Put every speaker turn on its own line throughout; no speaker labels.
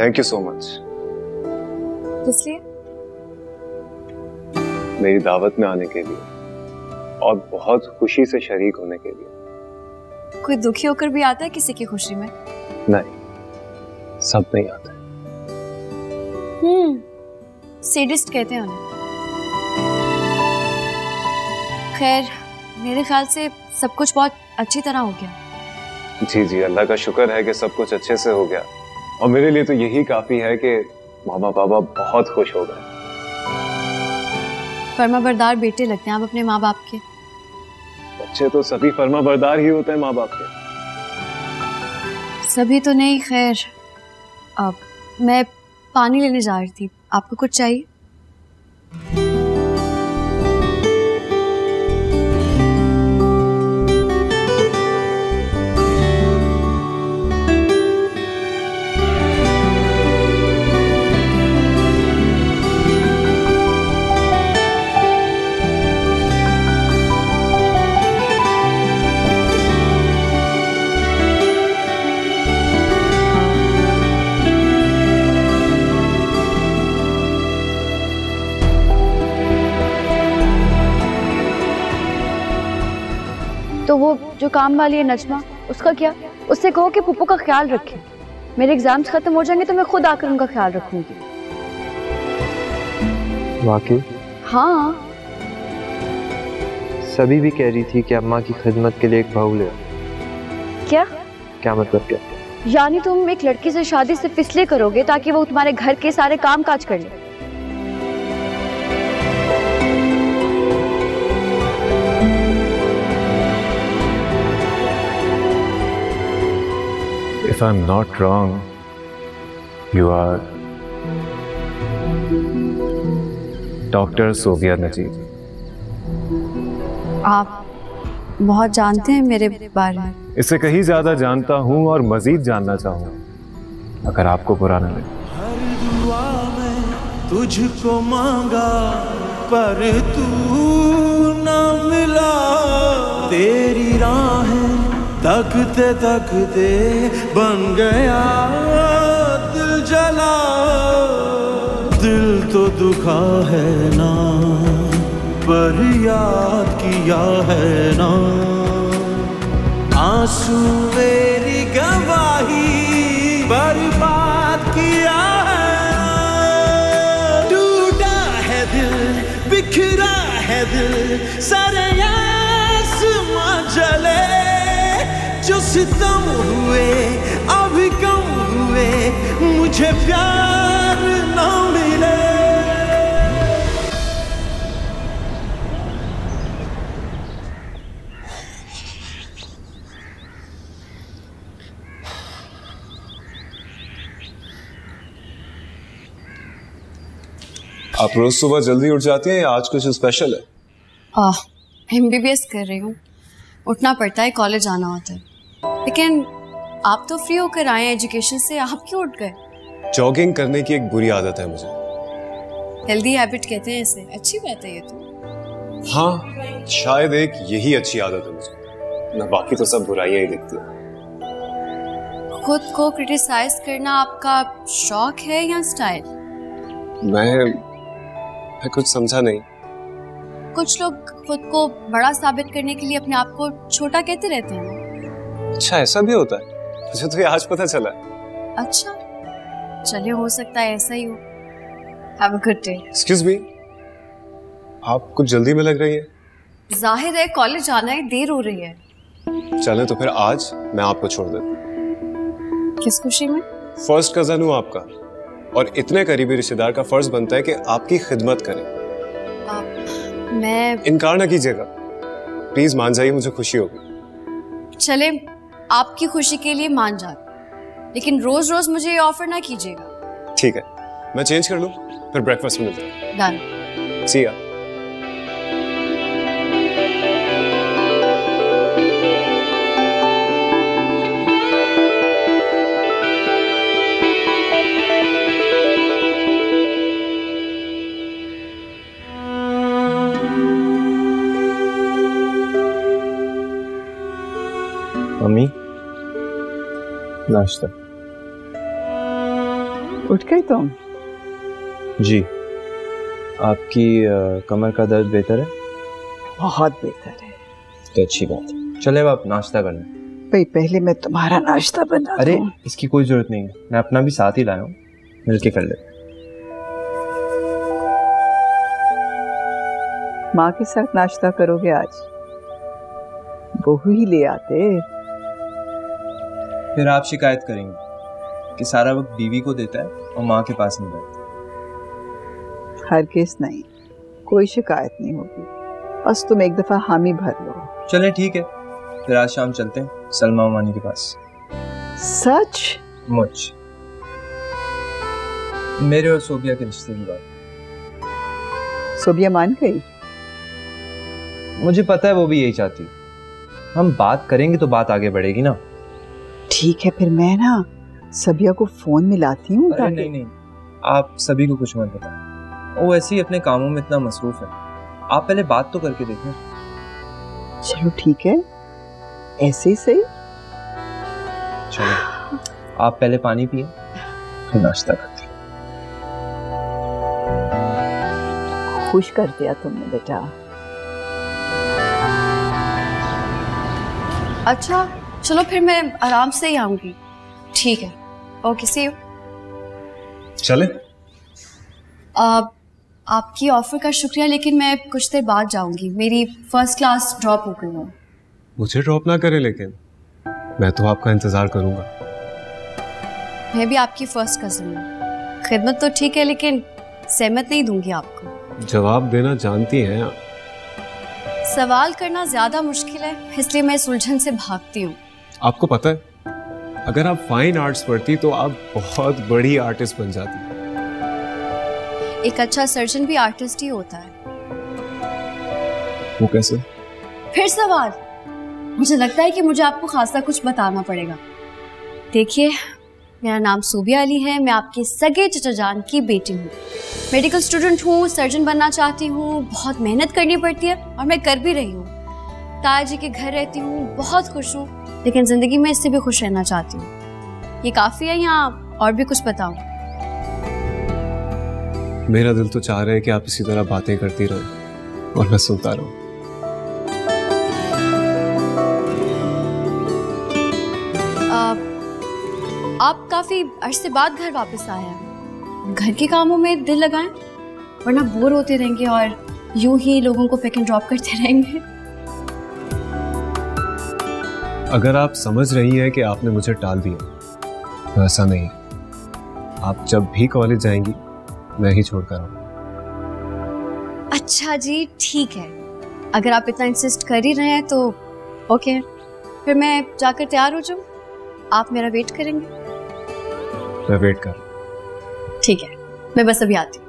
Thank you so much.
किस लिए?
मेरी दावत में आने के लिए और बहुत खुशी से शरीक होने के लिए।
कोई दुखी होकर भी आता है किसी की खुशी में?
नहीं, सब नहीं आता।
सैडिस्ट कहते हैं उन्हें। खैर, मेरे ख्याल से सब कुछ बहुत अच्छी तरह हो गया।
जी जी, अल्लाह का शुक्र है कि सब कुछ अच्छे से हो गया, और मेरे लिए तो यही काफी है कि मामा पापा बहुत खुश हो गए।
फर्माबरदार बेटे लगते हैं आप अपने माँ बाप के।
बच्चे तो सभी फर्माबरदार ही होते हैं माँ बाप के।
सभी तो नहीं, खैर अब मैं पानी लेने जा रही थी, आपको कुछ चाहिए?
तो वो जो काम वाली है नजमा, उसका क्या? उससे कहो कि पुप्पू का ख्याल रखे। मेरे एग्जाम्स खत्म हो जाएंगे तो मैं खुद आकर उनका ख्याल रखूंगी।
वाकई?
हाँ,
सभी भी कह रही थी कि अम्मा की खिदमत के लिए एक बहू ले।
क्या?
क्या मतलब क्या?
यानी तुम एक लड़की से शादी सिर्फ इसलिए करोगे ताकि वो तुम्हारे घर के सारे काम काज कर ले?
If I'm not wrong, you are Dr. Sobia नजीर।
आप बहुत जानते हैं मेरे बारे में।
इससे कहीं ज्यादा जानता हूँ और मजीद जानना चाहूँगा, अगर आपको बुरा न लगे।
हर दुआ में तुझको मांगा पर तू न मिला, तेरी राहें तकते तकते बन गया दिल जला। दिल तो दुखा है ना, पर याद किया है ना। आंसू मेरी गवाही बर्बाद किया है ना। टूटा है दिल, बिखरा है दिल, सारे आसमां जले। जो सितम हुए अभी कम हुए, मुझे प्यार न मिले।
आप रोज सुबह जल्दी उठ जाती हैं या आज कुछ स्पेशल है?
MBBS कर रही हूँ, उठना पड़ता है, कॉलेज आना होता है। लेकिन आप तो फ्री होकर आए हैं एजुकेशन से, आप क्यों उठ गए?
जॉगिंग करने की एक बुरी आदत है मुझे।
हेल्दी हैबिट कहते हैं इसे, अच्छी बात है ये तो।
हाँ, शायद एक यही अच्छी आदत है मुझे, ना बाकी तो सब बुराइयां ही दिखती है।
खुद को क्रिटिसाइज करना आपका शौक है या स्टाइल?
मैं कुछ समझा नहीं।
कुछ लोग खुद को बड़ा साबित करने के लिए अपने आप को छोटा कहते रहते हैं।
अच्छा, ऐसा भी होता है? मुझे तो ये आज पता चला।
अच्छा, चलिए हो सकता है ऐसा ही हो। Have a good day.
Excuse me, आप कुछ जल्दी में लग रही है।
जाहिर है कॉलेज आना है, देर हो रही है।
चले तो फिर आज मैं आपको छोड़ देता हूँ।
किस खुशी में?
फर्स्ट कजन हूँ आपका, और इतने करीबी रिश्तेदार का फर्ज बनता है कि आपकी खिदमत करें।
मैं
इनकार ना कीजिएगा, प्लीज मान जाइए, मुझे खुशी होगी।
चले, आपकी खुशी के लिए मान जाते, लेकिन रोज रोज मुझे ये ऑफर ना कीजिएगा।
ठीक है, मैं चेंज कर लूं, फिर ब्रेकफास्ट में मिलते हैं।
डन।
सी या।
मम्मी, नाश्ता।
उठ गए तुम?
जी। आपकी कमर का दर्द बेहतर है?
बहुत बेहतर है।
तो अच्छी बात है। चले अब आप नाश्ता कर लें।
भाई पहले मैं तुम्हारा नाश्ता बना दूं।
अरे इसकी कोई जरूरत नहीं है, मैं अपना भी साथ ही लाया हूँ, मिलके कर लेते।
माँ के साथ नाश्ता करोगे आज? बहू ही ले आते।
फिर आप शिकायत करेंगे कि सारा वक्त बीवी को देता है और माँ के पास नहीं बैठता।
हरगिज़ नहीं, कोई शिकायत नहीं होगी, बस तुम एक दफा हामी भर लो।
चले ठीक है, फिर आज शाम चलते हैं सलमा मानी के पास।
सच?
मुझ मेरे और सोबिया के रिश्ते की बात।
सोबिया मान गई?
मुझे पता है वो भी यही चाहती है। हम बात करेंगे तो बात आगे बढ़ेगी ना।
ठीक है, फिर मैं ना सबिया को फोन मिलाती हूँ।
अरे नहीं, आप सभी को कुछ मत बताएं, वो ऐसे ही अपने कामों में इतना मसरूफ है। आप पहले बात तो करके देखें।
चलो ठीक है, ऐसे ही सही।
चलो आप पहले पानी पिए फिर नाश्ता करते हैं।
खुश कर दिया तुमने बेटा।
अच्छा चलो फिर मैं आराम से ही आऊंगी। ठीक है, ओके सी यू।
चले?
आपकी ऑफर का शुक्रिया, लेकिन मैं कुछ देर बाद जाऊंगी। मेरी फर्स्ट क्लास ड्रॉप हो गई है।
मुझे ड्रॉप ना करें, लेकिन मैं तो आपका इंतजार करूंगा।
मैं भी आपकी फर्स्ट कजिन हूँ। खिदमत तो ठीक है, लेकिन सहमत नहीं दूंगी आपको।
जवाब देना जानती हैं आप।
सवाल करना ज्यादा मुश्किल है, इसलिए मैं इस उलझन से भागती हूँ।
आपको पता है, अगर आप फाइन आर्ट्स पढ़ती तो आप बहुत बड़ी आर्टिस्ट बन जाती।
एक अच्छा सर्जन भी आर्टिस्ट ही होता है।
वो कैसे?
फिर सवाल? मुझे लगता है कि मुझे आपको खासा कुछ बताना पड़ेगा। देखिए, मेरा नाम सोबिया अली है, मैं आपके सगे चचा जान की बेटी हूँ। मेडिकल स्टूडेंट हूँ, सर्जन बनना चाहती हूँ, बहुत मेहनत करनी पड़ती है और मैं कर भी रही हूँ। ताया जी के घर रहती हूँ, बहुत खुश हूँ, लेकिन जिंदगी में इससे भी खुश रहना चाहती हूँ। ये काफी है या और भी कुछ बताऊं?
मेरा दिल तो चाह रहा है कि आप इसी तरह बातें करती रहें और मैं सुनता रहूं।
आप काफी अरसे बाद घर वापस आए हैं। घर के कामों में दिल लगाएं, वरना बोर होते रहेंगे और यूं ही लोगों को पिक एंड ड्रॉप करते रहेंगे।
अगर आप समझ रही हैं कि आपने मुझे टाल दिया, तो ऐसा नहीं। आप जब भी कॉलेज जाएंगी मैं ही छोड़कर आऊंगा।
अच्छा जी, ठीक है। अगर आप इतना इंसिस्ट कर ही रहे हैं तो ओके, फिर मैं जाकर तैयार हो जाऊं। आप मेरा वेट करेंगे?
मैं वेट कर।
ठीक है, मैं बस अभी आती हूँ।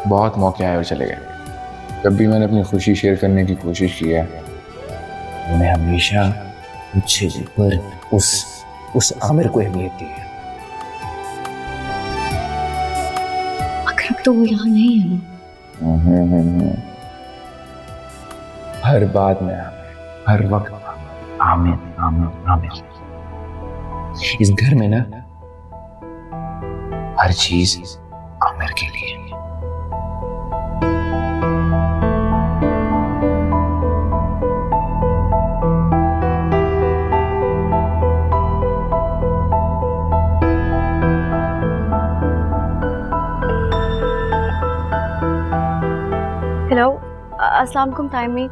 बहुत मौके आए और चले गए। जब भी मैंने अपनी खुशी शेयर करने की कोशिश की है, मैंने हमेशा मुझसे ऊपर उस आमिर को अहमियत दी है।
अगर तो वो यहाँ नहीं है ना?
हर बात में आमिर, हर वक्त आमिर आमिर आमिर। इस घर में ना हर चीज आमिर के लिए।
हेलो, अस्सलाम वालेकुम टाइमी।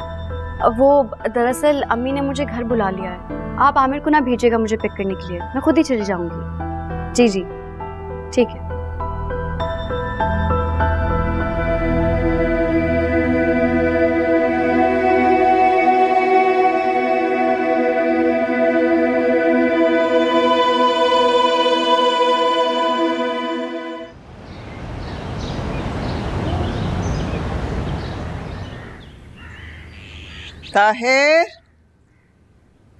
वो दरअसल अम्मी ने मुझे घर बुला लिया है। आप आमिर को ना भेजिएगा मुझे पिक करने के लिए, मैं खुद ही चली जाऊंगी। जी जी ठीक है।
ताहिर,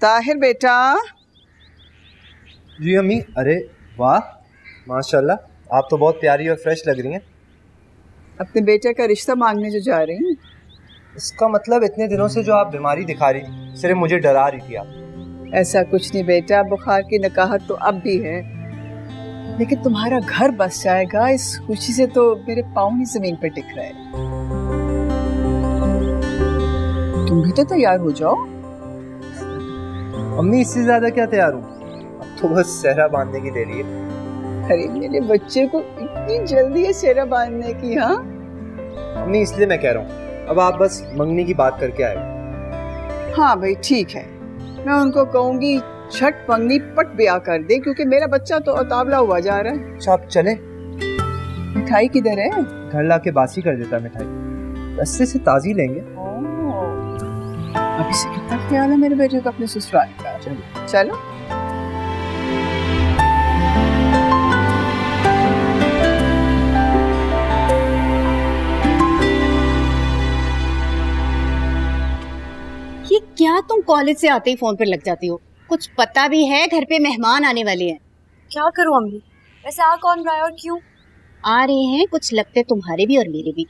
ताहिर बेटा।
जी अम्मी। अरे वाह, माशाल्लाह, आप तो बहुत प्यारी और फ्रेश लग रही हैं।
अपने बेटे का रिश्ता मांगने जो जा रही हैं।
इसका मतलब इतने दिनों से जो आप बीमारी दिखा रही थी, सिर्फ मुझे डरा रही थी आप।
ऐसा कुछ नहीं बेटा, बुखार की नकाहत तो अब भी है, लेकिन तुम्हारा घर बस जाएगा, इस खुशी से तो मेरे पाँव ही जमीन पर टिक रहे। तुम भी तो तैयार हो जाओ।
अम्मी इससे ज्यादा क्या तैयार हूँ, अब तो बस सेहरा बांधने की देरी है।
अरे मेरे बच्चे को इतनी जल्दी है सेहरा बांधने की? हाँ
अम्मी इसलिए मैं कह रहा हूँ, अब आप बस मंगनी की बात करके आए।
हाँ भाई ठीक है, मैं उनको कहूँगी छठ मंगनी पट ब्याह कर दे, क्योंकि मेरा बच्चा तो अतावला हुआ जा रहा है।
अच्छा आप चले?
मिठाई किधर है?
घर लाके बासी कर देता मिठाई, रस्ते से ताजी लेंगे।
अभी से कितना ख्याल है मेरे बेटे को अपने ससुराल का। चलो
ये क्या तुम कॉलेज से आते ही फोन पर लग जाती हो? कुछ पता भी है घर पे मेहमान आने वाले हैं?
क्या करूं अम्मी? वैसे आ कौन रहा है और क्यों
आ रहे हैं? कुछ लगते तुम्हारे भी और मेरे भी।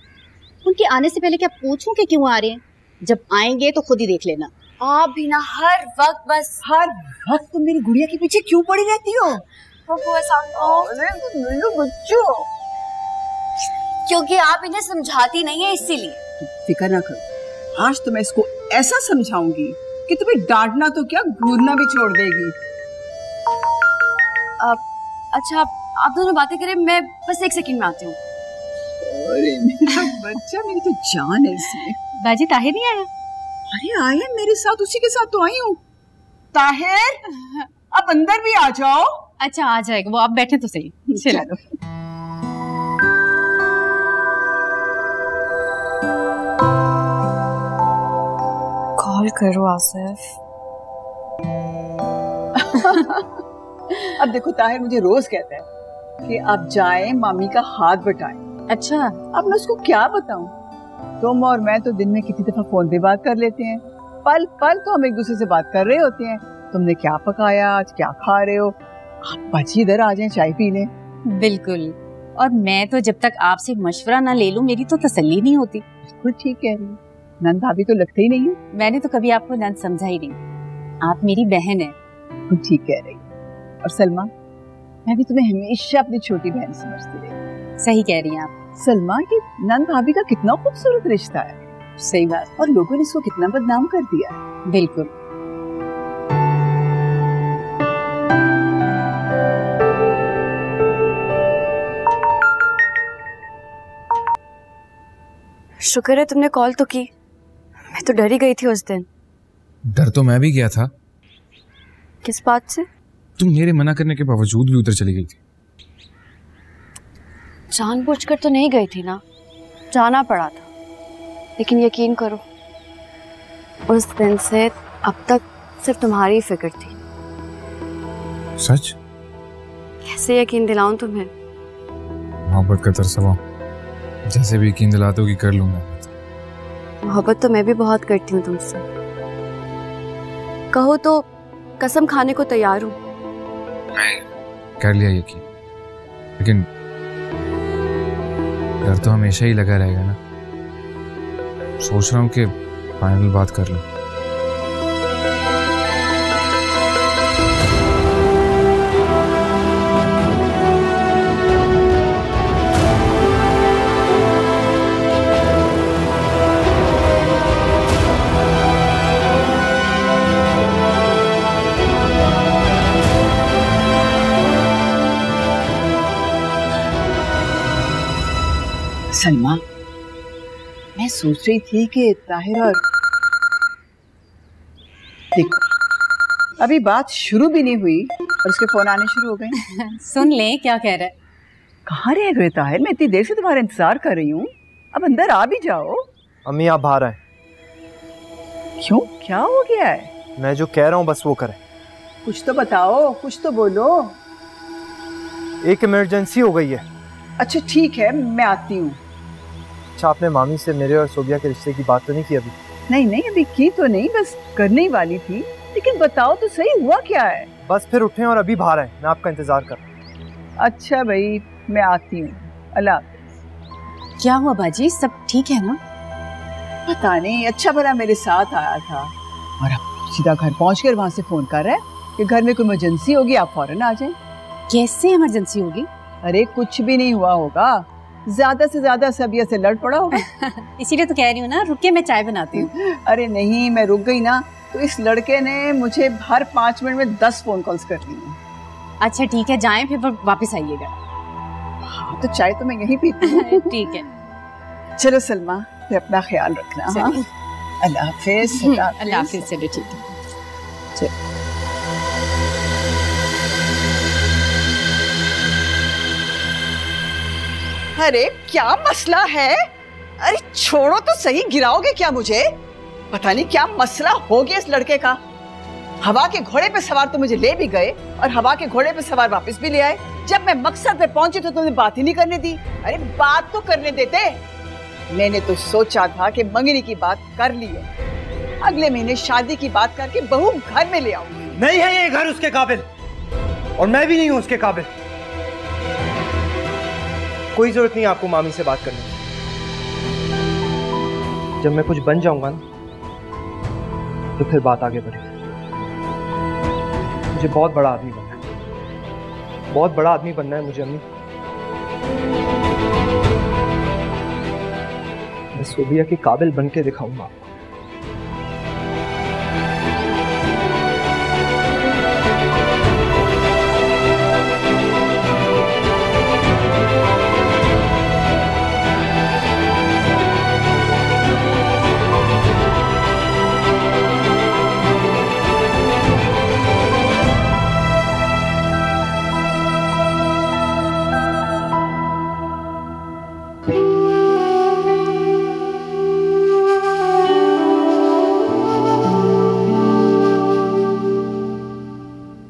उनके आने से पहले क्या पूछूं कि क्यों आ रहे हैं? जब आएंगे तो खुद ही देख लेना।
आप भी ना हर वक्त
तुम मेरी गुड़िया के पीछे क्यों पड़ी रहती हो?
बच्चों, क्योंकि आप इन्हें समझाती नहीं है इसीलिए।
फिक्र ना करो, आज तो मैं इसको ऐसा समझाऊंगी कि तुम्हें डांटना तो क्या घूरना भी छोड़ देगी।
अच्छा आप दोनों बातें करें, मैं बस 1 सेकंड में आती हूँ।
अरे मेरा बच्चा, मेरी तो जान है इसमें।
बाजी ताहिर नहीं आया?
अरे आया मेरे साथ, उसी के साथ तो आई हूँ। ताहिर अब अंदर भी आ जाओ।
अच्छा आ जाएगा वो, आप बैठे तो सही। चलो
कॉल करो आसिफ।
अब देखो ताहिर मुझे रोज कहता है कि आप जाएं मामी का हाथ बटाएं।
अच्छा
अब मैं उसको क्या बताऊं? तुम और मैं तो दिन में कितनी दफा फोन पे बात कर लेते हैं, पल पल तो हम एक दूसरे से बात कर रहे होते हैं। तुमने क्या पकाया आज, क्या खा रहे हो? आप बच्ची इधर आ जाएं, चाय पी लें।
बिल्कुल, और मैं तो जब तक आपसे मशवरा ना ले लूं मेरी तो तसल्ली नहीं होती।
बिल्कुल ठीक कह रही है, नंद भाभी तो लगते ही नहीं है।
मैंने तो कभी आपको नंद समझा ही नहीं, आप मेरी बहन है।
बिल्कुल ठीक कह रही है। और सलमा, मैं भी तुम्हें हमेशा अपनी छोटी बहन समझती रही।
सही कह रही हैं आप।
सलमा, ये नंद भाभी का कितना खूबसूरत रिश्ता है।
सही बात।
और लोगों ने इसको कितना बदनाम कर दिया है।
बिल्कुल।
शुक्र है तुमने कॉल तो की, मैं तो डर ही गई थी उस दिन।
डर तो मैं भी गया था।
किस बात से?
तुम मेरे मना करने के बावजूद भी उधर चली गई थी।
जानबूझकर तो नहीं गई थी ना, जाना पड़ा था। लेकिन यकीन करो, उस दिन से अब तक सिर्फ तुम्हारी फिक्र थी।
सच?
कैसे यकीन दिलाऊं तुम्हें?
मोहब्बत का तरसवा, जैसे भी यकीन दिलाते हो कि कर लूंगा।
मोहब्बत तो मैं भी बहुत करती हूँ तुमसे, कहो तो कसम खाने को तैयार हूँ।
कर लिया यकीन, लेकिन डर तो हमेशा ही लगा रहेगा ना। सोच रहा हूँ कि फाइनल बात कर लूं।
सलमा, मैं सोच रही थी कि ताहिर और देखो, अभी बात शुरू भी नहीं हुई और इसके फोन आने शुरू हो गए।
सुन ले क्या कह रहा है।
कहाँ रह गए ताहिर? मैं इतनी देर से तुम्हारा इंतजार कर रही हूँ, अब अंदर आ भी जाओ।
अम्मी आप बाहर आए।
क्यों, क्या हो गया है?
मैं जो कह रहा हूँ बस वो करें।
कुछ तो बताओ, कुछ तो बोलो।
एक इमरजेंसी हो गई है।
अच्छा ठीक है, मैं आती हूँ।
अच्छा आपने मामी से मेरे और सोबिया के रिश्ते की बात तो नहीं की अभी?
नहीं अभी की तो नहीं, बस करने ही वाली थी, लेकिन बताओ तो सही हुआ क्या है?
बस फिर उठें और अभी बाहर आए, मैं आपका इंतजार कर।
अच्छा भाई, मैं आती हूँ, अल्लाह।
क्या हुआ बाजी, सब ठीक है ना?
पता नहीं, अच्छा भला मेरे साथ आया था और अब सीधा घर पहुंचकर वहां से फोन कर रहा है कि घर में कोई इमरजेंसी होगी, आप फौरन आ जाएं।
कैसे इमरजेंसी होगी?
अरे कुछ भी नहीं हुआ होगा, ज्यादा से ज्यादा सबिया से लड़ पड़ा होगा।
इसीलिए तो कह रही हूँ ना, रुके मैं चाय बनाती हूँ।
अरे नहीं, मैं रुक गई ना तो इस लड़के ने मुझे हर 5 मिनट में 10 फोन कॉल्स कर दी हैं।
अच्छा ठीक है, जाएं फिर वापस आइएगा।
हाँ तो चाय तो मैं यहीं पीती हूँ।
ठीक है,
चलो सलमा, फिर अपना ख्याल रखना। हाँ, अल्लाह हाफिज।
अल्लाह हाफिज। चलो ठीक है, चलो।
अरे क्या मसला है? अरे छोड़ो तो सही, गिराओगे क्या मुझे? पता नहीं क्या मसला हो गया इस लड़के का। हवा के घोड़े पे सवार तो मुझे ले भी गए और हवा के घोड़े पे सवार वापस भी ले आए। जब मैं मकसद पे पहुंची तो तुमने बात ही नहीं करने दी। अरे बात तो करने देते। मैंने तो सोचा था कि मंगनी की बात कर ली है, अगले महीने शादी की बात करके बहू घर में ले आऊंगी।
नहीं है ये घर उसके काबिल, और मैं भी नहीं हूं उसके काबिल। कोई जरूरत नहीं आपको मामी से बात करने की। जब मैं कुछ बन जाऊंगा ना तो फिर बात आगे बढ़ेगी। मुझे बहुत बड़ा आदमी बनना है, बहुत बड़ा आदमी बनना है मुझे अम्मी। मैं सोबिया के काबिल बन के दिखाऊंगा आपको।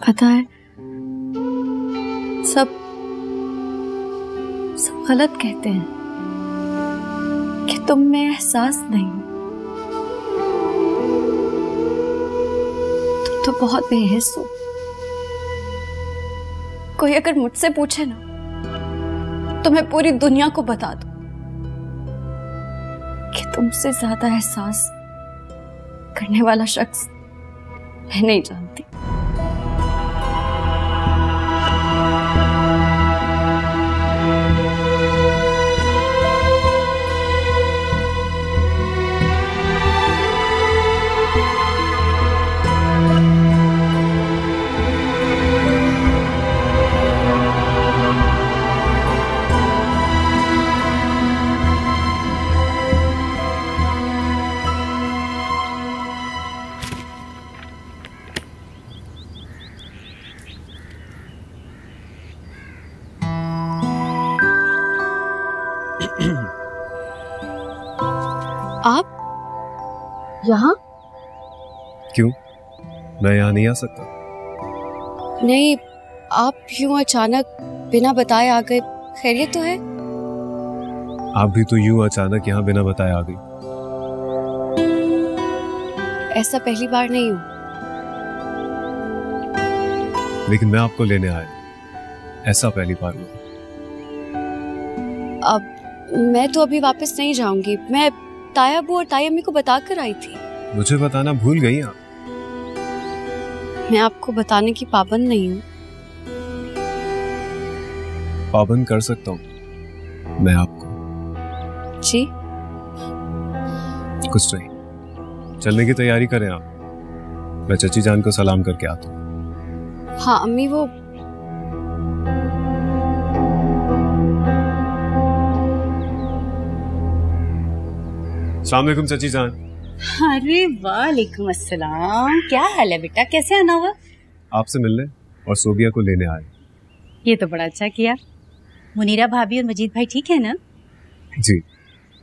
पता है, सब गलत कहते हैं कि तुम में एहसास नहीं। तुम तो बहुत बेहिस हो। कोई अगर मुझसे पूछे ना तो मैं पूरी दुनिया को बता दूं कि तुमसे ज्यादा एहसास करने वाला शख्स मैं नहीं जानती। आप यहाँ?
क्यों, मैं यहाँ नहीं आ सकता?
नहीं, आप यूं अचानक बिना बताए आ गए। खैरियत तो है?
आप भी तो यूं अचानक यहाँ बिना बताए आ गई।
ऐसा पहली बार नहीं हूँ।
लेकिन मैं आपको लेने आया, ऐसा पहली बार हुआ।
अब मैं तो अभी वापस नहीं जाऊंगी। मैं तायाबू और ताई अम्मी को बताकर आई थी।
मुझे बताना भूल गई आप?
मैं आपको बताने की पाबंद नहीं हूँ।
पाबंद कर सकता हूँ मैं आपको।
जी?
कुछ नहीं, चलने की तैयारी करें आप। मैं चची जान को सलाम करके आता हूँ।
हाँ अम्मी, वो
अस्सलाम वालेकुम चची जान।
अरे वालेकुम अस्सलाम, क्या हाल है बेटा, कैसे आना हुआ?
आपसे मिलने और सोबिया को लेने आए।
ये तो बड़ा अच्छा किया। मुनीरा भाभी और मजीद भाई ठीक है ना?
जी,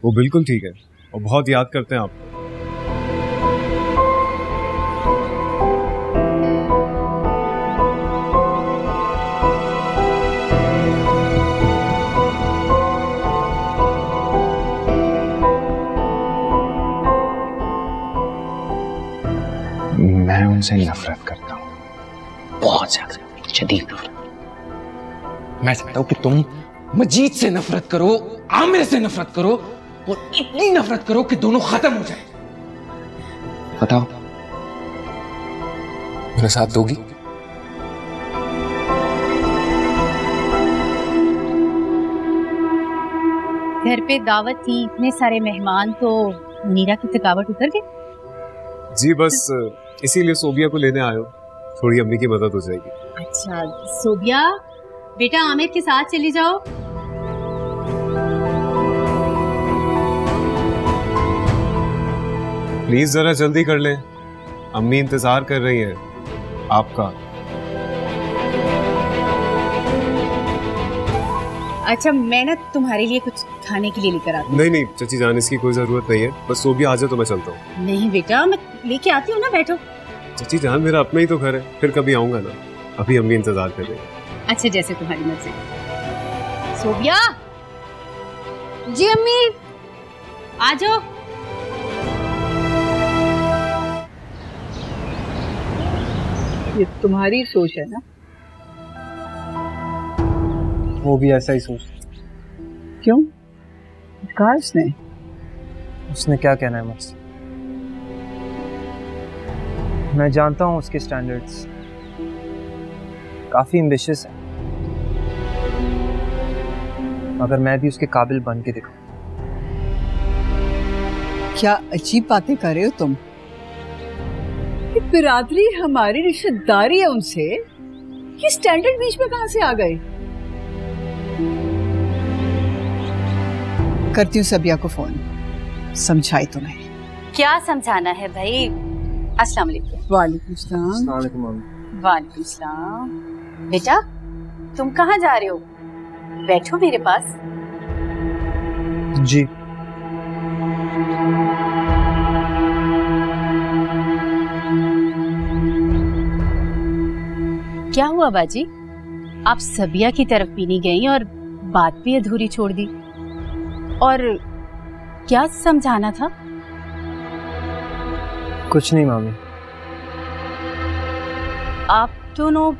वो बिल्कुल ठीक है और बहुत याद करते हैं आपको।
उनसे नफरत करता हूँ, बहुत ज्यादा, शदीद नफरत। मैं चाहता हूँ कि तुम मजीद से नफरत करो, आमिर से नफरत करो, और इतनी नफरत करो कि दोनों खत्म हो जाए। बताओ, मेरा साथ दोगी?
घर पे दावत थी, इतने सारे मेहमान, तो मीरा की थकावट उतर गई?
जी बस इसीलिए सोबिया को लेने आयो, थोड़ी अम्मी की मदद हो जाएगी।
अच्छा सोबिया, बेटा आमिर के साथ चली जाओ।
प्लीज जरा जल्दी कर लें, अम्मी इंतजार कर रही है आपका।
अच्छा मैं ना तुम्हारे लिए कुछ खाने के लिए लेकर आती हूँ।
नहीं नहीं चाची जान, इसकी कोई जरूरत नहीं है, बस सोबिया आ जाए तो मैं चलता हूँ।
नहीं बेटा, मैं लेके आती हूँ ना, बैठो।
चाची जान मेरा अपना ही तो घर है, फिर कभी आऊंगा ना, अभी अम्मी इंतजार कर रही है।
अच्छा जैसे तुम्हारी मर्जी। सोबिया।
जी अम्मी।
आ जाओ।
ये तुम्हारी सोच है ना?
वो भी ऐसा ही सोच।
क्यों? कहा उसने
क्या कहना है मुझसे? मैं जानता हूँ उसके स्टैंडर्ड्स काफी एम्बिशियस है, मगर मैं भी उसके काबिल बन के दिखाऊं।
क्या अजीब बातें कर रहे हो तुम? ये बिरादरी हमारी रिश्तेदारी है उनसे, ये स्टैंडर्ड बीच में कहां से आ गए? करती हूँ सबिया को फोन, समझाई तुम्हें।
क्या समझाना है भाई? अस्सलाम वालेकुम।
वालेकुम सलाम।
अस्सलाम वालेकुम मम्मी।
वालेकुम सलाम। बेटा तुम कहाँ जा रहे हो? बैठो मेरे पास।
जी।
क्या हुआ बाजी? आप सबिया की तरफ भी नहीं गई और बात भी अधूरी छोड़ दी। और क्या समझाना था?
कुछ नहीं मामी।
आप दोनों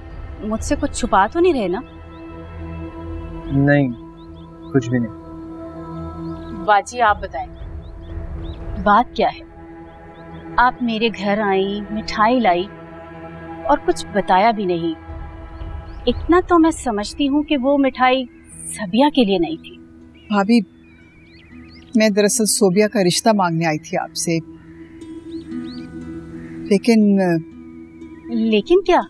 मुझसे कुछ छुपा तो नहीं रहे ना?
नहीं, कुछ भी नहीं।
बाजी आप बताएं, बात क्या है? आप मेरे घर आई, मिठाई लाई और कुछ बताया भी नहीं। इतना तो मैं समझती हूँ कि वो मिठाई सबिया के लिए नहीं थी।
भाभी, मैं दरअसल सोबिया का रिश्ता मांगने आई थी आपसे,
लेकिन क्या?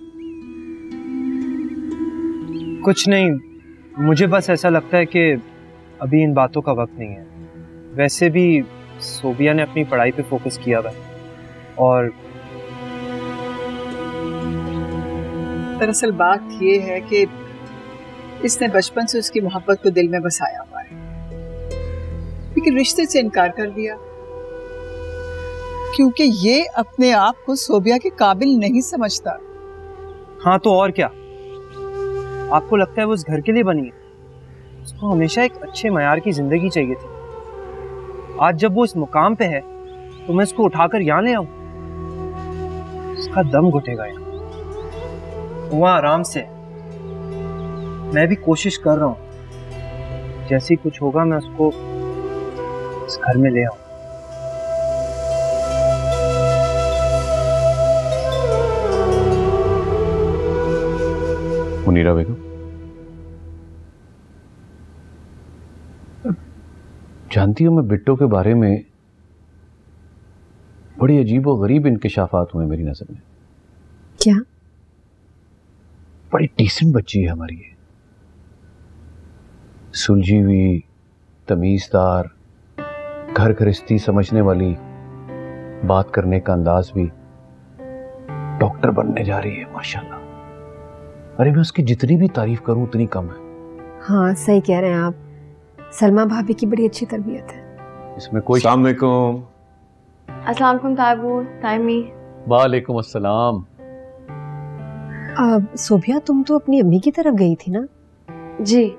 कुछ नहीं, मुझे बस ऐसा लगता है कि अभी इन बातों का वक्त नहीं है। वैसे भी सोबिया ने अपनी पढ़ाई पे फोकस किया हुआ है, और
दरअसल बात ये है कि इसने बचपन से उसकी मोहब्बत को दिल में बसाया हुआ है, लेकिन रिश्ते से इनकार कर दिया क्योंकि ये अपने आप को सोबिया के काबिल नहीं समझता।
हाँ तो और क्या? आपको लगता है वो उस घर के लिए बनी है? उसको हमेशा एक अच्छे मयार की जिंदगी चाहिए थी। आज जब वो इस मुकाम पे है तो मैं इसको उठाकर यहाँ ले आऊं? उसका दम घुटेगा यहाँ। वहाँ आराम से, मैं भी कोशिश कर रहा हूँ, जैसे ही कुछ होगा मैं उसको इस घर में ले आऊं।
मुनीरा बेगम, जानती हो मैं बिट्टो के बारे में बड़ी अजीब और गरीब इंकिशाफात हुए मेरी नजर में।
क्या?
बड़ी डिसेंट बच्ची है हमारी ये, सुलझी हुई, तमीजदार, घर गृहस्थी समझने वाली, बात करने का अंदाज भी। डॉक्टर बनने जा रही है माशाल्लाह। अरे मैं उसकी जितनी भी तारीफ करूं उतनी कम है।
हाँ सही कह रहे हैं आप, सलमा भाभी की बड़ी अच्छी तरबियत है।
इसमें कोई।
अस्सलाम वालेकुम।
अस्सलाम वालेकुम ताबू, ताइमी।
वालेकुम अस्सलाम।
सोबिया तुम तो अपनी अम्मी की तरफ गई थी ना?
जी।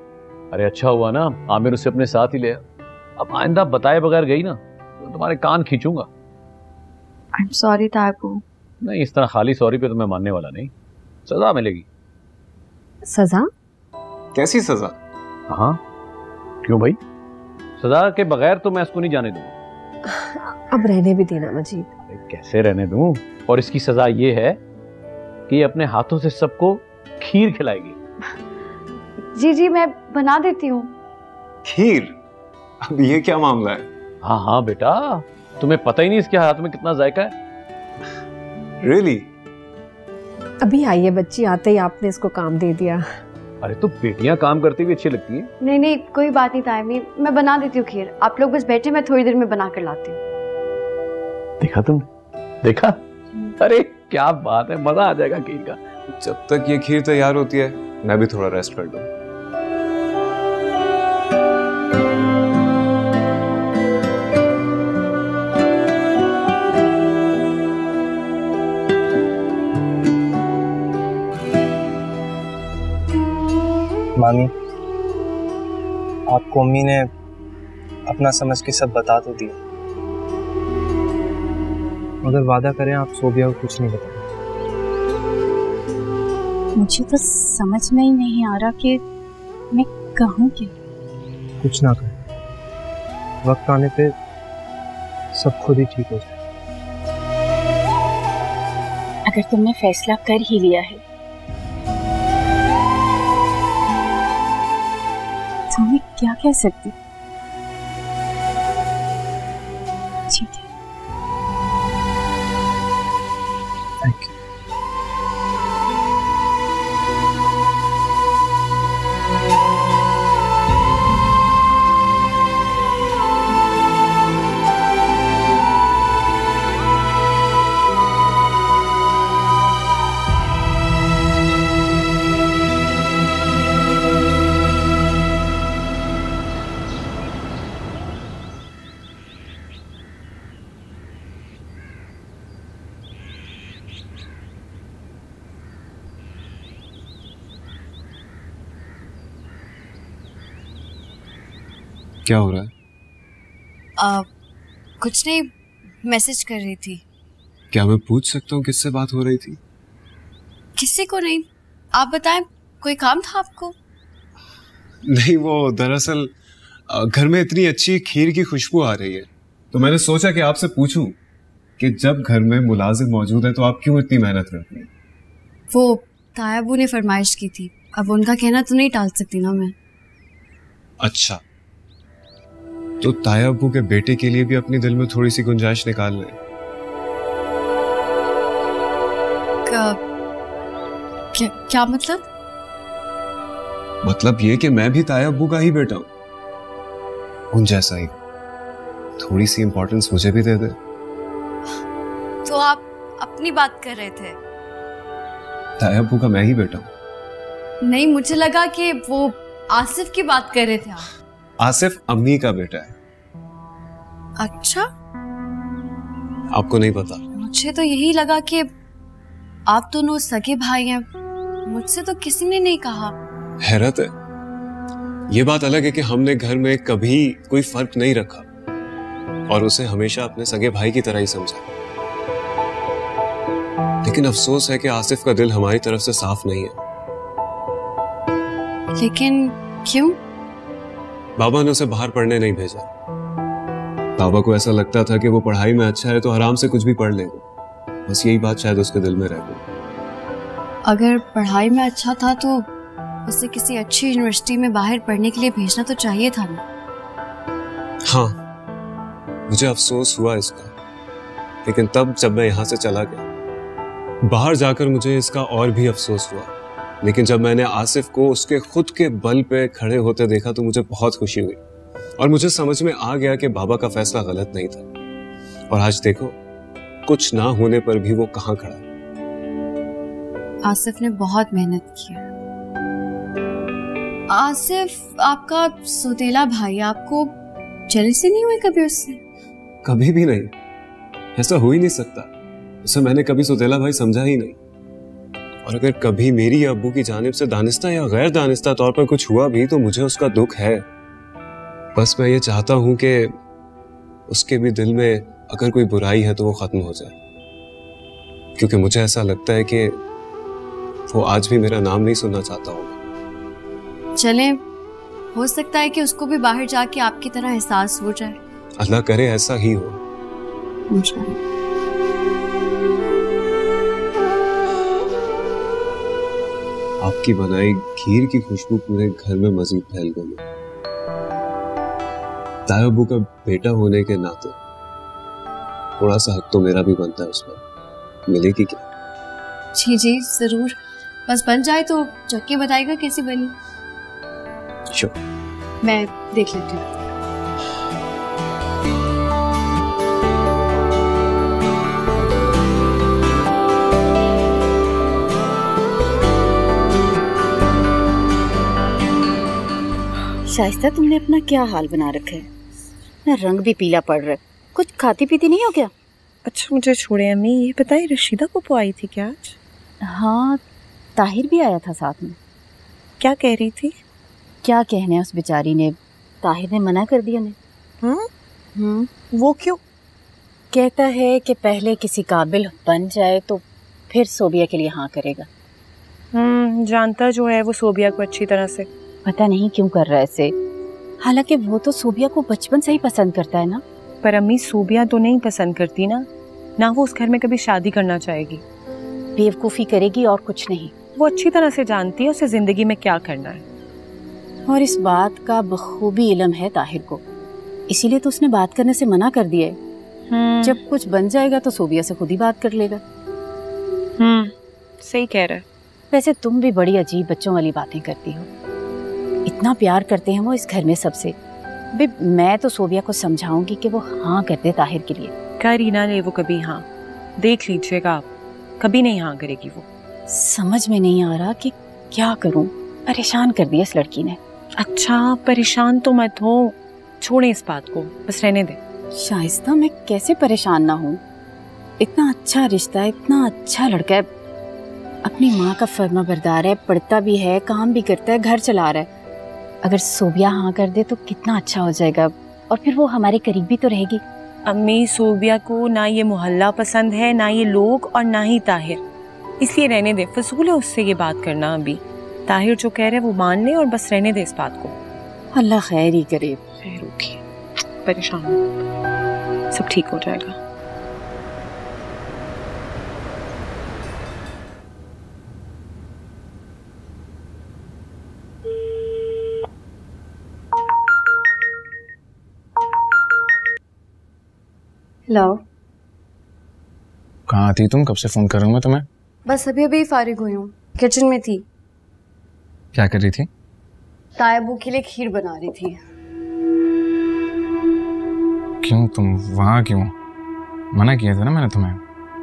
अरे अच्छा हुआ ना, आमिर उसे अपने साथ ही ले। अब आइंदा बताए बगैर गई ना तो तुम्हारे कान खींचूंगा।
आई एम सॉरी ताबू,
नहीं, इस तरह खाली सॉरी पे तो मैं मानने वाला नहीं, सजा मिलेगी।
सजा?
कैसी सजा?
हाँ, क्यों भाई? सजा के बगैर तो मैं इसको नहीं जाने दूंगा।
अब रहने भी देना मजीद।
कैसे रहने दूं? और इसकी सजा ये है कि अपने हाथों से सबको खीर खिलाएगी।
जी जी, मैं बना देती हूँ।
खीर? अब ये क्या मामला है?
हाँ हाँ बेटा, तुम्हें पता ही नहीं इसके हाथ में कितना जायका है।
Really?
अभी आई है बच्ची, आते ही आपने इसको काम दे दिया।
अरे तो बेटियां काम करती हुई अच्छी लगती हैं।
नहीं नहीं, कोई बात नहीं तायमी, मैं बना देती हूँ खीर। आप लोग बस बैठे, मैं थोड़ी देर में बना कर लाती हूँ।
देखा तुमने? देखा? अरे क्या बात है, मजा आ जाएगा खीर का।
जब तक ये खीर तैयार होती है मैं भी थोड़ा रेस्ट कर लूं।
मामी, आपको अम्मी ने अपना समझ के सब बता तो दिया, मगर वादा करें आप सोबिया को कुछ नहीं बताएं।
मुझे तो समझ में ही नहीं आ रहा कि मैं कहूँ क्या।
कुछ ना करें, वक्त आने पे सब खुद ही ठीक हो जाए।
अगर तुमने फैसला कर ही लिया है तो मैं क्या कह सकती। ठीक है,
थैंक यू।
क्या हो रहा है?
कुछ नहीं, मैसेज कर रही थी।
क्या मैं पूछ सकता हूँ किससे बात हो रही थी?
किसी को नहीं, आप बताएं, कोई काम था आपको?
नहीं, वो दरअसल घर में इतनी अच्छी खीर की खुशबू आ रही है तो मैंने सोचा कि आपसे पूछूं कि जब घर में मुलाजिम मौजूद है तो आप क्यों इतनी मेहनत करती हैं?
वो तायाबू ने फरमाइश की थी, अब उनका कहना तो नहीं टाल सकती ना मैं।
अच्छा, तो ताया अब्बू के बेटे के लिए भी अपने दिल में थोड़ी सी गुंजाइश निकाल लें।
क्या मतलब?
मतलब ये कि मैं भी ताया अब्बू का ही बेटा हूं, उन जैसा ही। थोड़ी सी इंपॉर्टेंस मुझे भी दे दे।
तो आप अपनी बात कर रहे थे?
ताया अब्बू का मैं ही बेटा हूं।
नहीं, मुझे लगा कि वो आसिफ की बात कर रहे थे आप।
आसिफ अम्मी का बेटा है।
अच्छा,
आपको नहीं पता?
मुझे तो यही लगा कि आप दोनों सगे भाई हैं, मुझसे तो किसी ने नहीं कहा।
हैरत है, ये बात अलग है कि हमने घर में कभी कोई फर्क नहीं रखा और उसे हमेशा अपने सगे भाई की तरह ही समझा। लेकिन अफसोस है कि आसिफ का दिल हमारी तरफ से साफ नहीं है।
लेकिन क्यों?
बाबा ने उसे बाहर पढ़ने नहीं भेजा। बाबा को ऐसा लगता था कि वो पढ़ाई में अच्छा है तो आराम से कुछ भी पढ़ लेगा। बस यही बात शायद उसके दिल में रह गई।
अगर पढ़ाई में अच्छा था तो उसे किसी अच्छी यूनिवर्सिटी में बाहर पढ़ने के लिए भेजना तो चाहिए था ना।
हाँ, मुझे अफसोस हुआ इसका, लेकिन तब जब मैं यहाँ से चला गया बाहर जाकर मुझे इसका और भी अफसोस हुआ। लेकिन जब मैंने आसिफ को उसके खुद के बल पे खड़े होते देखा तो मुझे बहुत खुशी हुई और मुझे समझ में आ गया कि बाबा का फैसला गलत नहीं था। और आज देखो, कुछ ना होने पर भी वो कहाँ खड़ा है।
आसिफ ने बहुत मेहनत की। आसिफ आपका सौतेला भाई, आपको जेलसी नहीं हुई कभी उससे?
कभी भी नहीं, ऐसा हो ही नहीं सकता। उसे मैंने कभी सौतेला भाई समझा ही नहीं। और अगर कभी मेरी या अब्बू की जानिब से दानिस्ता या गैर दानिस्ता तौर पर कुछ हुआ भी तो मुझे उसका दुख है। बस मैं ये चाहता हूं कि उसके भी दिल में अगर कोई बुराई है तो वो खत्म हो जाए। क्योंकि मुझे ऐसा लगता है कि वो आज भी मेरा नाम नहीं सुनना चाहता होगा।
चले, हो सकता है कि उसको भी बाहर जाके आपकी तरह एहसास हो जाए।
अल्लाह करे ऐसा ही हो। आपकी बनाई खीर की खुशबू पूरे घर में मजीद फैल गई। ताया अब्बू का बेटा होने के नाते थोड़ा सा हक तो मेरा भी बनता है उसमें। मिलेगी क्या?
जी जी जरूर, बस बन जाए तो चक्की बताएगा कैसी बनी।
श्योर,
मैं देख लेती हूँ।
शाइस्ता, तुमने अपना क्या हाल बना रखा है ना, रंग भी पीला पड़ रहा है। कुछ खाती पीती नहीं हो क्या?
अच्छा मुझे छोड़े अम्मी, ये बताइए रशीदा को आई थी क्या आज?
हाँ, ताहिर भी आया था साथ में।
क्या कह रही थी?
क्या कहने उस बेचारी ने, ताहिर ने मना कर दिया ने।
वो क्यों?
कहता है कि पहले किसी काबिल बन जाए तो फिर सोबिया के लिए हाँ करेगा।
जानता जो है वो सोबिया को अच्छी तरह से।
पता नहीं क्यों कर रहा है ऐसे, हालांकि वो तो सोबिया को बचपन से ही पसंद करता है ना।
पर अम्मी सोबिया तो नहीं पसंद करती ना वो उस घर में कभी शादी करना चाहेगी।
बेवकूफ़ी करेगी और कुछ नहीं।
वो अच्छी तरह से जानती है उसे जिंदगी में क्या करना है,
और इस बात का बखूबी इल्म है ताहिर को, इसीलिए तो उसने बात करने से मना कर दिया है। जब कुछ बन जाएगा तो सोबिया से खुद ही बात कर लेगा।
सही कह रहा है।
वैसे तुम भी बड़ी अजीब बच्चों वाली बातें करती हो। इतना प्यार करते हैं वो इस घर में सबसे। मैं तो सोबिया को समझाऊंगी कि वो हाँ कर दे ताहिर के लिए।
कर ही ना ले वो कभी हाँ, देख लीजिएगा आप, कभी नहीं हाँ करेगी वो।
समझ में नहीं आ रहा कि क्या करूं, परेशान कर दिया इस लड़की ने।
अच्छा परेशान तो मत हो, छोड़े इस बात को, बस रहने दे।
शाइस्ता, मैं कैसे परेशान ना हूँ? इतना अच्छा रिश्ता है, इतना अच्छा लड़का है, अपनी माँ का फर्मा बरदार है, पढ़ता भी है, काम भी करता है, घर चला रहा है। अगर सोबिया हाँ कर दे तो कितना अच्छा हो जाएगा, और फिर वो हमारे करीब भी तो रहेगी।
अम्मी सोबिया को ना ये मोहल्ला पसंद है, ना ये लोग, और ना ही ताहिर, इसलिए रहने दे। फजूल है उससे ये बात करना। अभी ताहिर जो कह रहे हैं वो मान ले और बस रहने दे इस बात को।
अल्लाह खैर ही करे।
खैर होगी, परेशान सब ठीक हो जाएगा।
हेलो,
कहाँ थी तुम? कब से फोन कर रहा हूँ मैं तुम्हें।
बस अभी अभी फारिग हुई हूँ, किचन में थी।
क्या कर रही थी?
ताया अब्बू के लिए खीर बना रही थी।
क्यों, तुम वहाँ क्यों? मना किया था ना मैंने तुम्हें,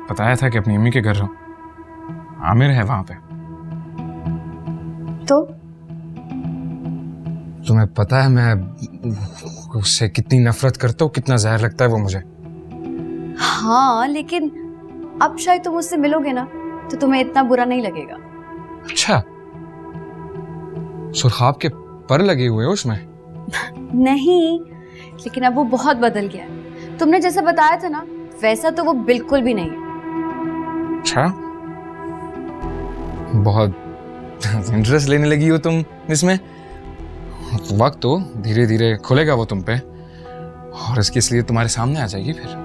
बताया था कि अपनी अम्मी के घर रहो। आमिर है वहाँ पे।
तो
तुम्हें पता है मैं उससे कितनी नफरत करता हूँ, कितना जहर लगता है वो मुझे।
हाँ, लेकिन अब शायद तुम उससे मिलोगे ना तो तुम्हें इतना बुरा नहीं लगेगा।
अच्छा, सुरखाब के पर लगे हुए हो उसमें?
नहीं, लेकिन अब वो बहुत बदल गया है। तुमने जैसा बताया था ना वैसा तो वो बिल्कुल भी नहीं है।
अच्छा, बहुत इंटरेस्ट लेने लगी हो तुम इसमें। वक्त तो धीरे धीरे खुलेगा वो तुम पे, और इसलिए तुम्हारे सामने आ जाएगी फिर।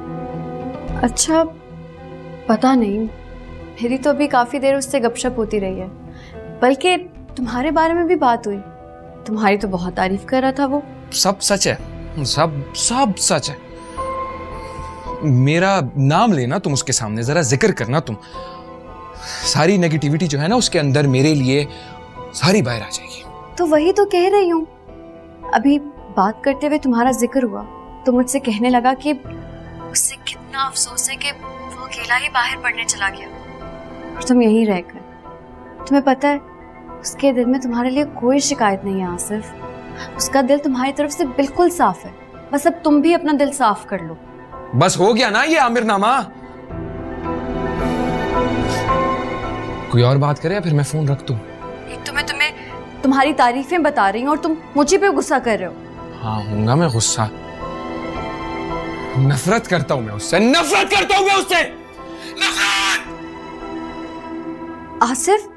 अच्छा, पता नहीं, मेरी तो अभी काफी देर उससे गपशप होती रही है, बल्कि तुम्हारे बारे में भी बात हुई। तुम्हारी तो बहुत तारीफ कर रहा था वो।
सब सच है, सब सच है। मेरा नाम लेना तुम उसके सामने, जरा जिक्र करना तुम। सारी नेगेटिविटी जो है ना उसके अंदर मेरे लिए सारी बाहर आ जाएगी।
तो वही तो कह रही हूँ, अभी बात करते हुए तुम्हारा जिक्र हुआ तो मुझसे कहने लगा कि उससे कितना अफसोस है कि वो अकेला ही बाहर पढ़ने चला गया और तुम यहीं रहकर। तुम्हें पता है उसके दिल में तुम्हारे लिए कोई शिकायत नहीं है आसिफ। उसका दिल तुम्हारी तरफ से बिल्कुल साफ है, बस अब तुम भी अपना दिल साफ कर लो।
बस हो गया ना ये आमिरनामा। कोई और बात करे या फिर मैं फोन रख दूं?
एक तो मैं तुम्हें तुम्हारी तारीफें बता रही हूँ और तुम मुझे पे गुस्सा कर रहे हो।
हाँ, होऊंगा मैं गुस्सा। नफरत करता हूं मैं उससे, नफरत करता हूं मैं उससे, नफरत।
आसिफ,